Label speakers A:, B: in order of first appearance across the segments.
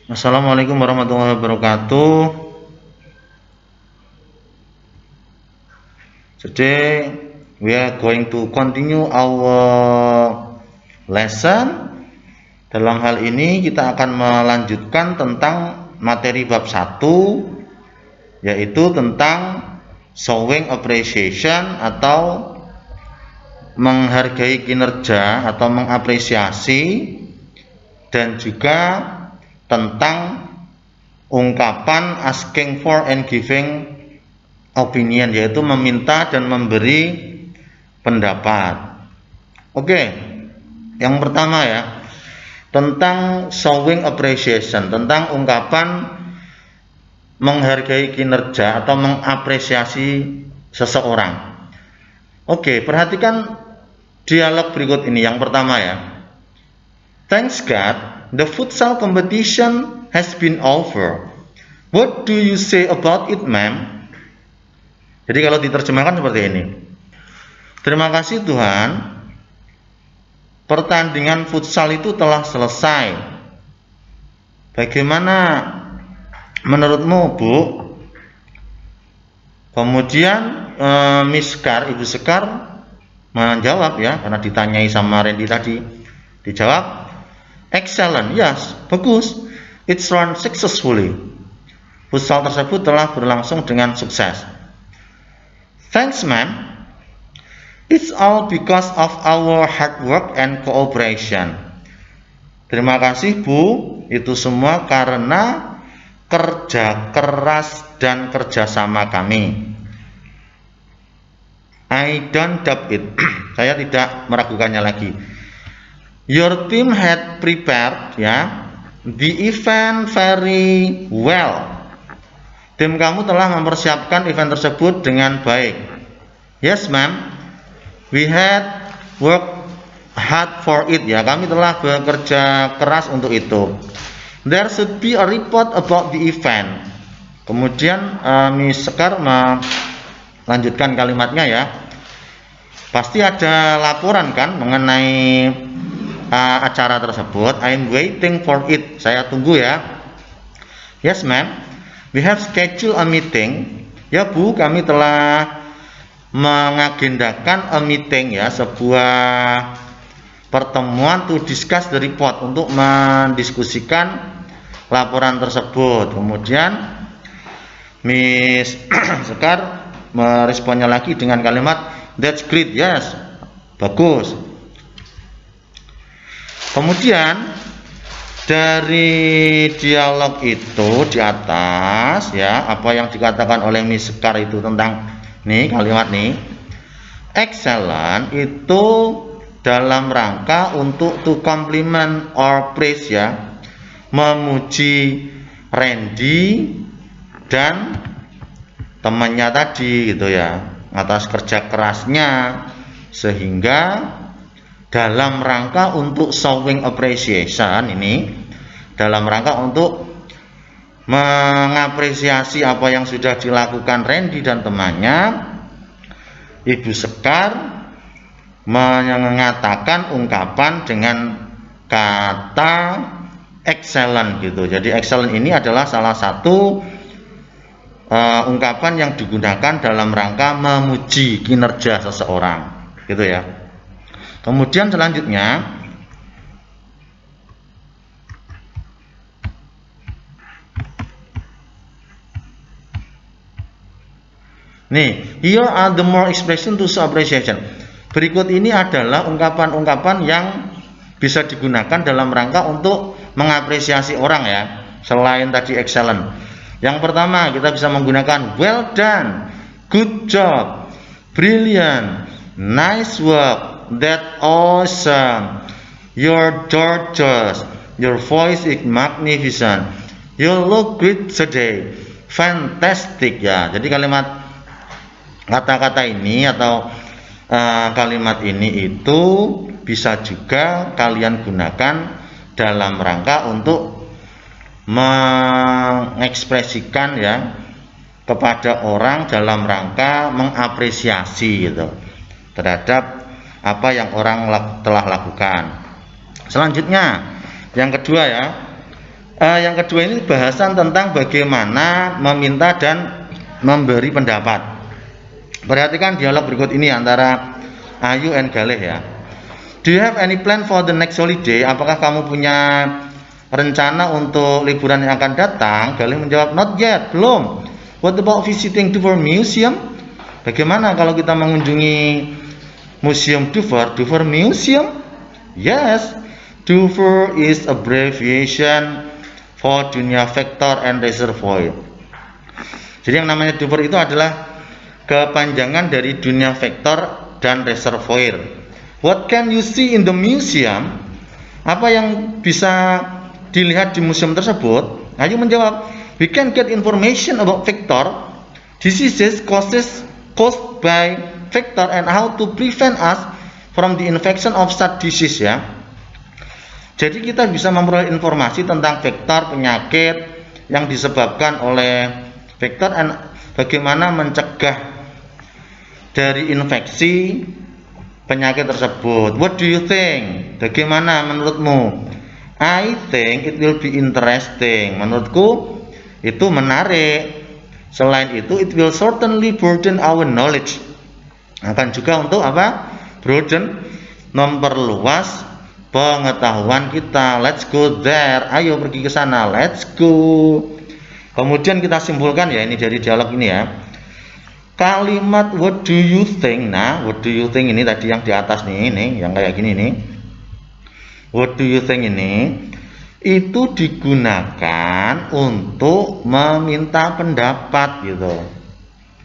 A: Assalamualaikum warahmatullahi wabarakatuh. Today we are going to continue our lesson. Dalam hal ini kita akan melanjutkan tentang materi bab 1, yaitu tentang showing appreciation atau menghargai kinerja atau mengapresiasi, dan juga tentang ungkapan asking for and giving opinion, yaitu meminta dan memberi pendapat. Oke, yang pertama ya, tentang showing appreciation, tentang ungkapan menghargai kinerja atau mengapresiasi seseorang. Oke, perhatikan dialog berikut ini. Yang pertama ya, thanks God, the futsal competition has been over. What do you say about it, ma'am? Jadi kalau diterjemahkan seperti ini. Terima kasih Tuhan, pertandingan futsal itu telah selesai. Bagaimana menurutmu, Bu? Kemudian Miss Sekar, Ibu Sekar menjawab ya, karena ditanyai sama Randy tadi. Dijawab, excellent, yes, bagus. It's run successfully. Futsal tersebut telah berlangsung dengan sukses. Thanks, ma'am. It's all because of our hard work and cooperation. Terima kasih, Bu. Itu semua karena kerja keras dan kerjasama kami. I don't doubt it. Saya tidak meragukannya lagi. Your team had prepared the event very well. Tim kamu telah mempersiapkan event tersebut dengan baik. Yes, ma'am. We had worked hard for it. Kami telah bekerja keras untuk itu. There should be a report about the event. Kemudian Miss Sekar melanjutkan kalimatnya ya. Pasti ada laporan kan mengenai acara tersebut. I'm waiting for it. Saya tunggu ya. Yes, ma'am. We have scheduled a meeting. Ya, Bu, kami telah mengagendakan a meeting ya, sebuah pertemuan to discuss the report, untuk mendiskusikan laporan tersebut. Kemudian Miss Sekar meresponnya lagi dengan kalimat that's great, yes, bagus. Kemudian dari dialog itu di atas ya, apa yang dikatakan oleh Miss Sekar itu tentang nih kalimat nih, excellent itu dalam rangka untuk to compliment or praise ya, memuji Randy dan temannya tadi gitu ya, atas kerja kerasnya, sehingga dalam rangka untuk showing appreciation ini, dalam rangka untuk mengapresiasi apa yang sudah dilakukan Randy dan temannya, Ibu Sekar mengatakan ungkapan dengan kata excellent gitu. Jadi excellent ini adalah salah satu ungkapan yang digunakan dalam rangka memuji kinerja seseorang gitu ya. Kemudian selanjutnya nih, here are the more expression to show appreciation. Berikut ini adalah ungkapan-ungkapan yang bisa digunakan dalam rangka untuk mengapresiasi orang ya, selain tadi excellent. Yang pertama kita bisa menggunakan well done, good job, brilliant, nice work, that awesome, you're gorgeous, your voice is magnificent, you look great today, fantastic ya. Jadi kalimat kata-kata ini atau kalimat ini itu bisa juga kalian gunakan dalam rangka untuk mengekspresikan ya kepada orang dalam rangka mengapresiasi gitu terhadap apa yang orang telah lakukan. Selanjutnya yang kedua ya, Yang kedua ini bahasan tentang bagaimana meminta dan memberi pendapat. Perhatikan dialog berikut ini antara Ayu dan Galih ya. Do you have any plan for the next holiday? Apakah kamu punya rencana untuk liburan yang akan datang? Galih menjawab, not yet, belum. What about visiting Dover Museum? Bagaimana kalau kita mengunjungi Museum Dover? Dover Museum? Yes, Dover is abbreviation for dunia vector and reservoir. Jadi yang namanya Dover itu adalah kepanjangan dari dunia vektor dan reservoir. What can you see in the museum? Apa yang bisa dilihat di museum tersebut? Ayu menjawab, we can get information about vector, diseases caused by vector and how to prevent us from the infection of such disease ya. Jadi kita bisa memperoleh informasi tentang vektor penyakit yang disebabkan oleh vektor dan bagaimana mencegah dari infeksi penyakit tersebut. What do you think? Bagaimana menurutmu? I think it will be interesting. Menurutku itu menarik. Selain itu, it will certainly broaden our knowledge. Akan juga untuk apa? Broaden, memperluas pengetahuan kita. Let's go there. Ayo pergi ke sana. Let's go. Kemudian kita simpulkan ya, ini dari dialog ini ya. Kalimat what do you think, nah what do you think ini tadi yang di atas nih, ini yang kayak gini nih, what do you think ini itu digunakan untuk meminta pendapat gitu.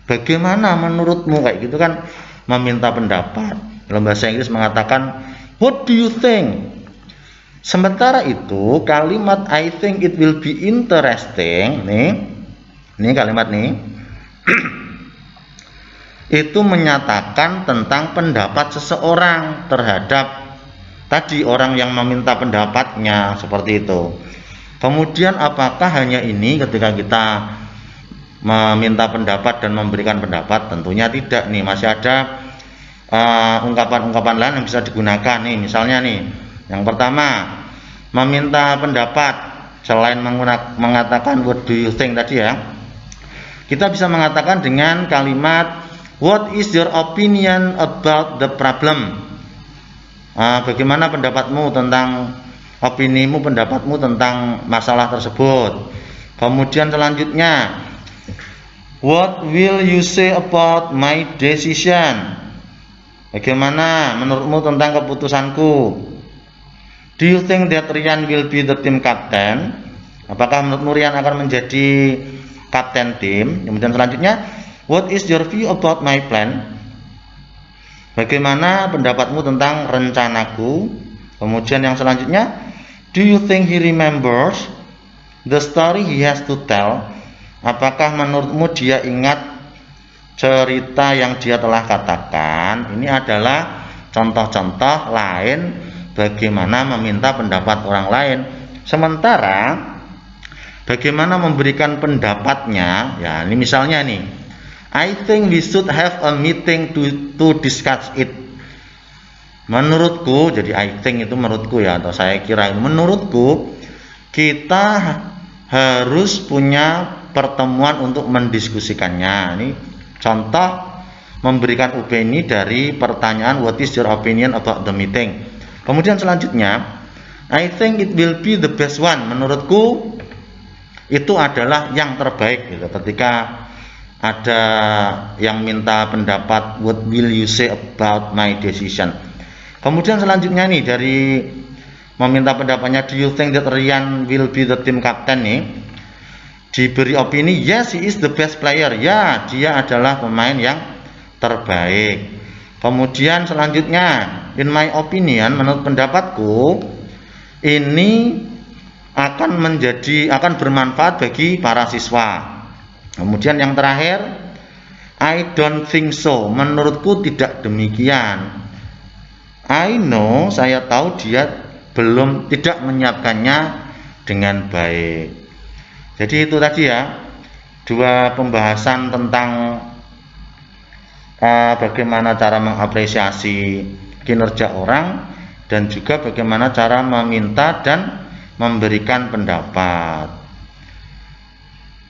A: Bagaimana menurutmu, kayak gitu kan, meminta pendapat. Dalam bahasa Inggris mengatakan what do you think. Sementara itu kalimat I think it will be interesting nih kalimat nih itu menyatakan tentang pendapat seseorang terhadap tadi orang yang meminta pendapatnya, seperti itu. Kemudian apakah hanya ini ketika kita meminta pendapat dan memberikan pendapat? Tentunya tidak nih, masih ada ungkapan-ungkapan lain yang bisa digunakan nih. Misalnya nih, yang pertama meminta pendapat selain mengatakan what do you think tadi ya, kita bisa mengatakan dengan kalimat what is your opinion about the problem? Bagaimana pendapatmu tentang opinimu, pendapatmu tentang masalah tersebut. Kemudian selanjutnya, what will you say about my decision? Bagaimana menurutmu tentang keputusanku? Do you think that Ryan will be the team captain? Apakah menurutmu Ryan akan menjadi kapten tim? Kemudian selanjutnya, what is your view about my plan? Bagaimana pendapatmu tentang rencanaku? Kemudian yang selanjutnya, do you think he remembers the story he has to tell? Apakah menurutmu dia ingat cerita yang dia telah katakan? Ini adalah contoh-contoh lain bagaimana meminta pendapat orang lain. Sementara bagaimana memberikan pendapatnya? Ya, ini misalnya nih, I think we should have a meeting to discuss it. Menurutku, jadi I think itu menurutku ya, atau saya kira, menurutku kita harus punya pertemuan untuk mendiskusikannya. Ini contoh memberikan opini dari pertanyaan what is your opinion about the meeting. Kemudian selanjutnya, I think it will be the best one. Menurutku itu adalah yang terbaik gitu. Ketika ada yang minta pendapat what will you say about my decision. Kemudian selanjutnya nih, dari meminta pendapatnya do you think that Ryan will be the team captain nih, diberi opini yes he is the best player, ya dia adalah pemain yang terbaik. Kemudian selanjutnya in my opinion, menurut pendapatku ini akan bermanfaat bagi para siswa. Kemudian yang terakhir, I don't think so, menurutku tidak demikian. I know, saya tahu dia tidak menyiapkannya dengan baik. Jadi itu tadi ya, dua pembahasan tentang bagaimana cara mengapresiasi kinerja orang dan juga bagaimana cara meminta dan memberikan pendapat.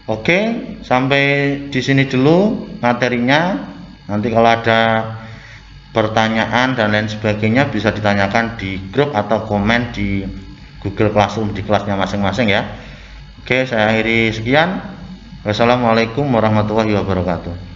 A: Oke, sampai di sini dulu materinya. Nanti kalau ada pertanyaan dan lain sebagainya bisa ditanyakan di grup atau komen di Google Classroom di kelasnya masing-masing ya. Oke, saya akhiri sekian. Wassalamualaikum warahmatullahi wabarakatuh.